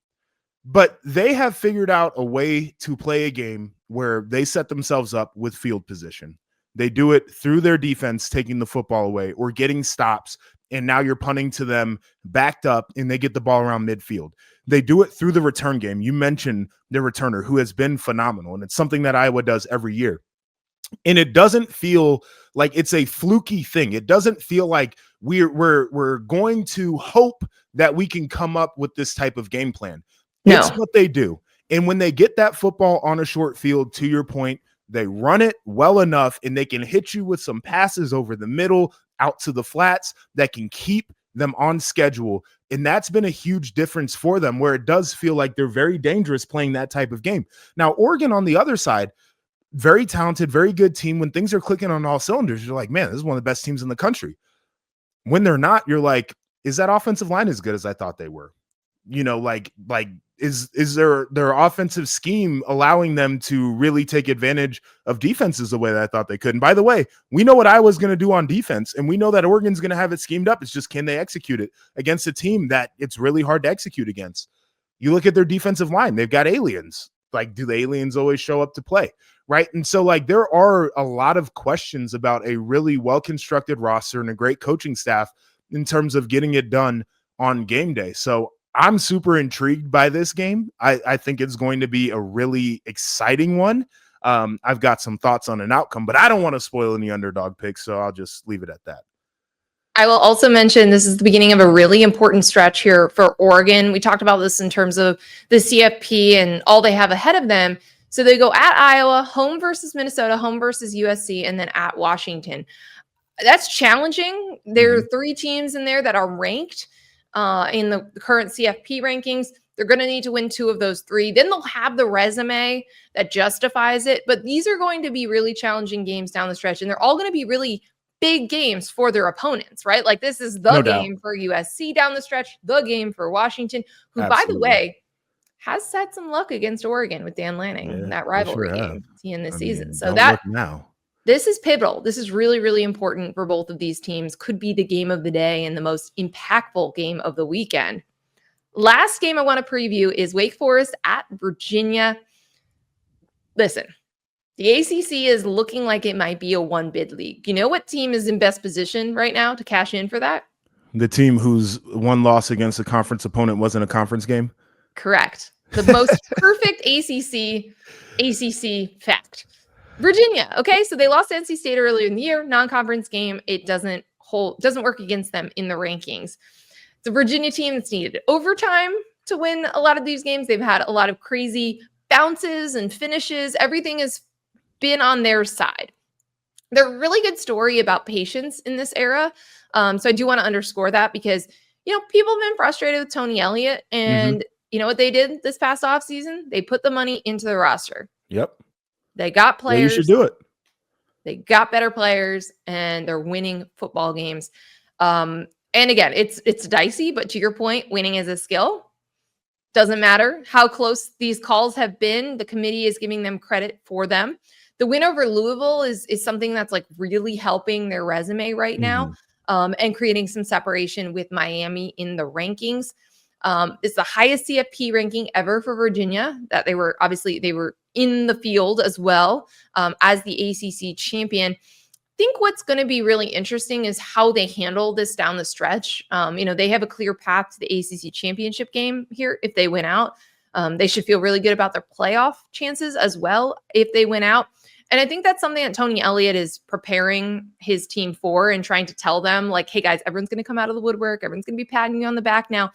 But they have figured out a way to play a game where they set themselves up with field position. They do it through their defense, taking the football away or getting stops. And now you're punting to them backed up and they get the ball around midfield. They do it through the return game. You mentioned their returner who has been phenomenal. And it's something that Iowa does every year. And it doesn't feel like it's a fluky thing. It doesn't feel like we're going to hope that we can come up with this type of game plan. No. It's what they do. And when they get that football on a short field, to your point, they run it well enough and they can hit you with some passes over the middle out to the flats that can keep them on schedule. And that's been a huge difference for them, where it does feel like they're very dangerous playing that type of game. Now, Oregon on the other side, very talented, very good team. When things are clicking on all cylinders, you're like, man, this is one of the best teams in the country. When they're not, you're like, is that offensive line as good as I thought they were? You know, like is their offensive scheme allowing them to really take advantage of defenses the way that I thought they could? And by the way, we know what Iowa's going to do on defense, and we know that Oregon's going to have it schemed up. It's just, can they execute it against a team that it's really hard to execute against? You look at their defensive line, they've got aliens. Like, do the aliens always show up to play? Right. And so like there are a lot of questions about a really well-constructed roster and a great coaching staff in terms of getting it done on game day. So I'm super intrigued by this game. I think it's going to be a really exciting one. I've got some thoughts on an outcome, but I don't want to spoil any underdog picks, so I'll just leave it at that. I will also mention this is the beginning of a really important stretch here for Oregon. We talked about this in terms of the CFP and all they have ahead of them. So they go at Iowa, home versus Minnesota, home versus USC, and then at Washington. That's challenging. There are 3 teams in there that are ranked in the current CFP rankings. They're going to need to win 2 of those 3. Then they'll have the resume that justifies it. But these are going to be really challenging games down the stretch, and they're all going to be really big games for their opponents, right? Like this is the game for USC down the stretch, the game for Washington, who, by the way, has had some luck against Oregon with Dan Lanning in that rivalry game in this season. So this is pivotal. This is really, really important for both of these teams. Could be the game of the day and the most impactful game of the weekend. Last game I want to preview is Wake Forest at Virginia. Listen, the ACC is looking like it might be a 1-bid league. You know what team is in best position right now to cash in for that? The team whose one loss against a conference opponent wasn't a conference game? Correct. The most perfect ACC fact. Virginia. Okay, so they lost to NC State earlier in the year, non-conference game. It doesn't work against them in the rankings. The Virginia team that's needed overtime to win a lot of these games. They've had a lot of crazy bounces and finishes. Everything has been on their side. They're a really good story about patience in this era. So I do want to underscore that because, people have been frustrated with Tony Elliott, and you know what they did this past offseason? They put the money into the roster. Yep. They got players. You should do it. They got better players, and they're winning football games. And again, it's dicey, but to your point, winning is a skill. Doesn't matter how close these calls have been. The committee is giving them credit for them. The win over Louisville is something that's like really helping their resume right now, and creating some separation with Miami in the rankings. It's the highest CFP ranking ever for Virginia. That they were in the field as well as the ACC champion. I think what's going to be really interesting is how they handle this down the stretch. They have a clear path to the ACC championship game here. If they win out, they should feel really good about their playoff chances as well if they win out. And I think that's something that Tony Elliott is preparing his team for and trying to tell them, like, hey, guys, everyone's going to come out of the woodwork. Everyone's going to be patting you on the back now.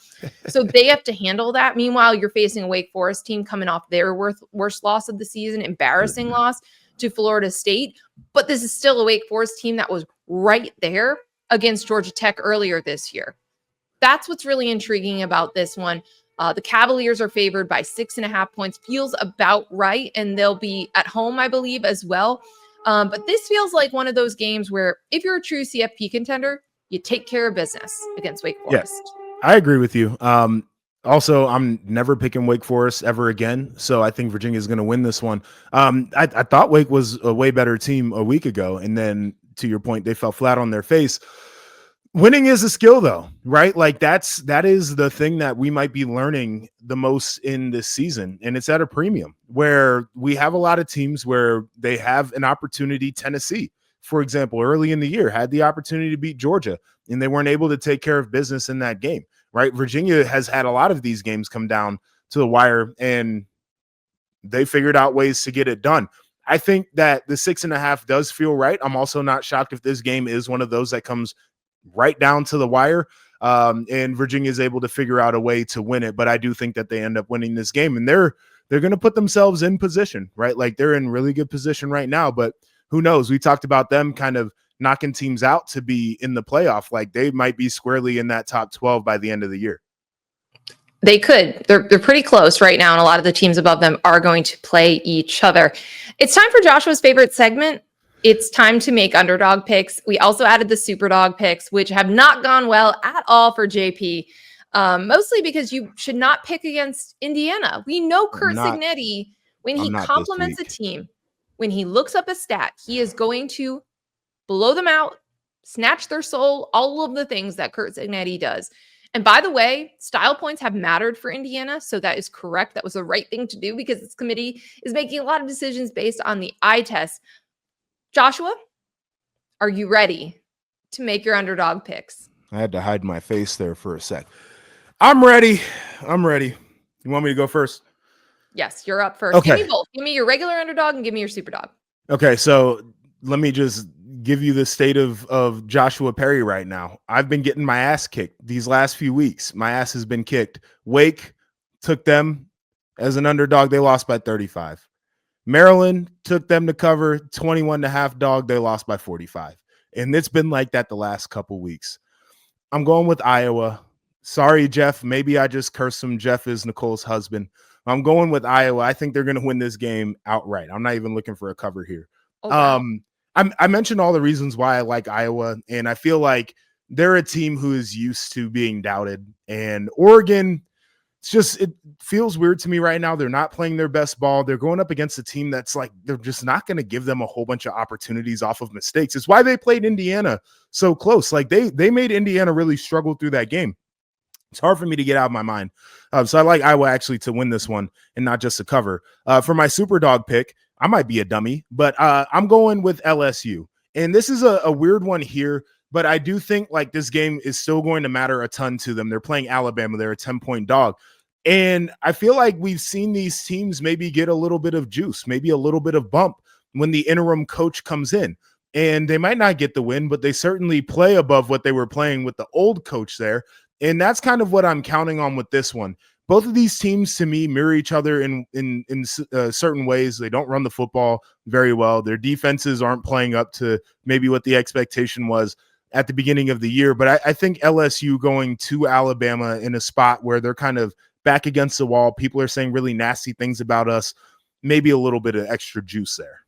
So they have to handle that. Meanwhile, you're facing a Wake Forest team coming off their worst loss of the season, embarrassing loss to Florida State. But this is still a Wake Forest team that was right there against Georgia Tech earlier this year. That's what's really intriguing about this one. The Cavaliers are favored by 6.5 points. Feels about right, and they'll be at home, I believe, as well. But this feels like one of those games where if you're a true CFP contender, you take care of business against Wake Forest. Yeah, I agree with you. Also, I'm never picking Wake Forest ever again. So I think Virginia is going to win this one. I thought Wake was a way better team a week ago. And then to your point, they fell flat on their face. Winning is a skill though, right? Like that is the thing that we might be learning the most in this season. And it's at a premium where we have a lot of teams where they have an opportunity. Tennessee, for example, early in the year had the opportunity to beat Georgia and they weren't able to take care of business in that game, right? Virginia has had a lot of these games come down to the wire and they figured out ways to get it done. I think that the 6.5 does feel right. I'm also not shocked if this game is one of those that comes right down to the wire. And Virginia is able to figure out a way to win it. But I do think that they end up winning this game and they're going to put themselves in position, right? Like they're in really good position right now, but who knows? We talked about them kind of knocking teams out to be in the playoff. Like they might be squarely in that top 12 by the end of the year. They could. They're pretty close right now, and a lot of the teams above them are going to play each other. It's time for Joshua's favorite segment. It's time to make underdog picks. We also added the Superdog picks, which have not gone well at all for JP, mostly because you should not pick against Indiana. We know Kurt Cignetti, when he compliments a team, when he looks up a stat, he is going to blow them out, snatch their soul, all of the things that Kurt Cignetti does. And by the way, style points have mattered for Indiana, so that is correct. That was the right thing to do because this committee is making a lot of decisions based on the eye test. Joshua, are you ready to make your underdog picks? I had to hide my face there for a sec. I'm ready. You want me to go first? Yes, you're up first. Okay. Give me both. Give me your regular underdog and give me your Superdog. Okay, so let me just give you the state of Joshua Perry right now. I've been getting my ass kicked these last few weeks. My ass has been kicked. Wake took them as an underdog. They lost by 35. Maryland took them to cover 21.5 dog. They lost by 45. And it's been like that the last couple weeks. I'm going with Iowa. Sorry, Jeff. Maybe I just cursed him. Jeff is Nicole's husband. I'm going with Iowa. I think they're going to win this game outright. I'm not even looking for a cover here. Oh, wow. I mentioned all the reasons why I like Iowa, and I feel like they're a team who is used to being doubted. And Oregon, it feels weird to me right now. They're not playing their best ball. They're going up against a team that's like, they're just not going to give them a whole bunch of opportunities off of mistakes. It's why they played Indiana so close. Like they made Indiana really struggle through that game. It's hard for me to get out of my mind. So I like Iowa actually to win this one and not just to cover. For my Superdog pick, I might be a dummy, but I'm going with LSU. And this is a weird one here, but I do think like this game is still going to matter a ton to them. They're playing Alabama. They're a 10-point dog. And I feel like we've seen these teams maybe get a little bit of juice, maybe a little bit of bump when the interim coach comes in. And they might not get the win, but they certainly play above what they were playing with the old coach there. And that's kind of what I'm counting on with this one. Both of these teams, to me, mirror each other in certain ways. They don't run the football very well. Their defenses aren't playing up to maybe what the expectation was at the beginning of the year. But I think LSU going to Alabama in a spot where they're kind of back against the wall, people are saying really nasty things about us, maybe a little bit of extra juice there.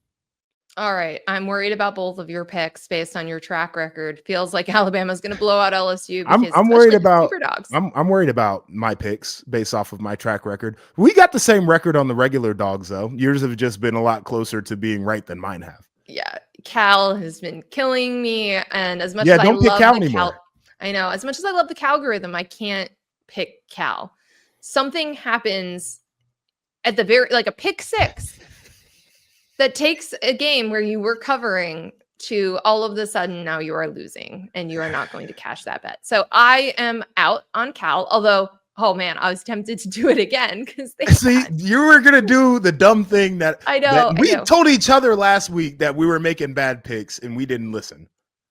All right. I'm worried about both of your picks based on your track record. Feels like Alabama's going to blow out LSU. I'm worried about I'm worried about my picks based off of my track record. We got the same record on the regular dogs, though. Yours have just been a lot closer to being right than mine have. Yeah. Cal has been killing me. And as much as I don't pick love Cal the anymore. I know. As much as I love the Calgorithm, I can't pick Cal. Something happens at the very, like a pick six that takes a game where you were covering to all of a sudden now you are losing and you are not going to cash that bet. So I am out on Cal, although, oh man, I was tempted to do it again because you were going to do the dumb thing that we told each other last week that we were making bad picks and we didn't listen.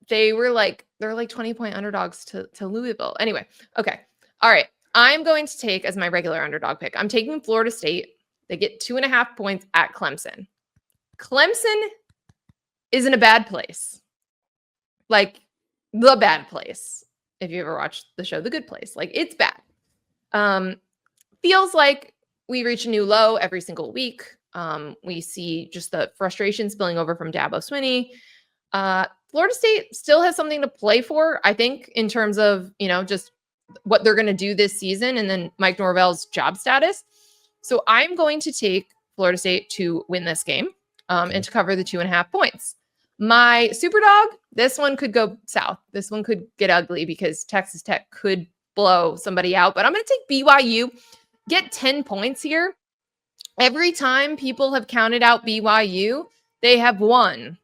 They're like 20-point underdogs to Louisville. Anyway. Okay. All right. I'm going to take as my regular underdog pick. I'm taking Florida State. They get 2.5 points at Clemson. Clemson is in a bad place. Like the bad place. If you ever watched the show, The Good Place, like it's bad. Feels like we reach a new low every single week. We see just the frustration spilling over from Dabo Swinney. Florida State still has something to play for, I think, in terms of, just what they're going to do this season and then Mike Norvell's job status. So I'm going to take Florida State to win this game and to cover the 2.5 points. My Superdog, this one could go south. This one could get ugly because Texas Tech could blow somebody out. But I'm going to take BYU, get 10 points here. Every time people have counted out BYU, they have won.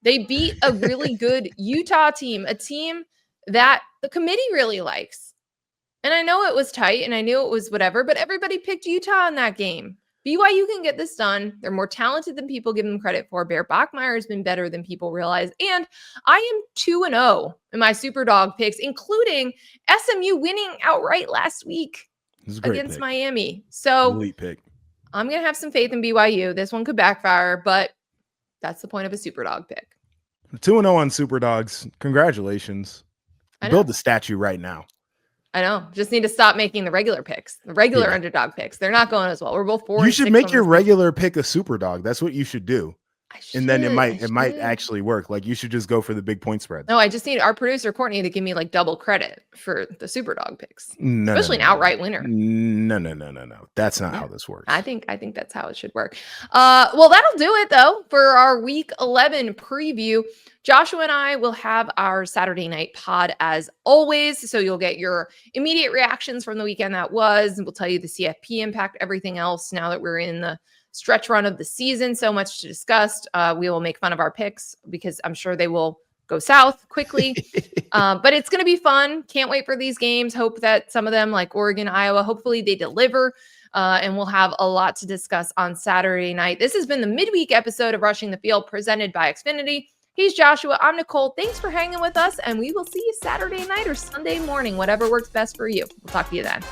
They beat a really good Utah team, a team that the committee really likes. And I know it was tight and I knew it was whatever, but everybody picked Utah in that game. BYU can get this done. They're more talented than people give them credit for. Bear Bachmeier has been better than people realize. And I am 2-0 in my Superdog picks, including SMU winning outright last week against Miami. So elite pick. I'm going to have some faith in BYU. This one could backfire, but that's the point of a Superdog pick. 2-0 on Superdogs. Congratulations. Build the statue right now. I know. Just need to stop making the regular picks, the regular underdog picks. They're not going as well. We're both 4. You should make your regular pick a Superdog. That's what you should do. And then it might actually work. Like you should just go for the big point spread. No, I just need our producer Courtney to give me like double credit for the Superdog picks, especially an outright winner. No. That's not how this works. I think that's how it should work. Well, that'll do it though for our Week 11 preview. Joshua and I will have our Saturday night pod as always, so you'll get your immediate reactions from the weekend that was, and we'll tell you the CFP impact, everything else. Now that we're in the stretch run of the season, so much to discuss. We will make fun of our picks because I'm sure they will go south quickly. But it's going to be fun. Can't wait for these games. Hope that some of them, like Oregon, Iowa, hopefully they deliver. And we'll have a lot to discuss on Saturday night. This has been the midweek episode of Rushing the Field presented by Xfinity. He's Joshua. I'm Nicole. Thanks for hanging with us, and we will see you Saturday night or Sunday morning, whatever works best for you. We'll talk to you then.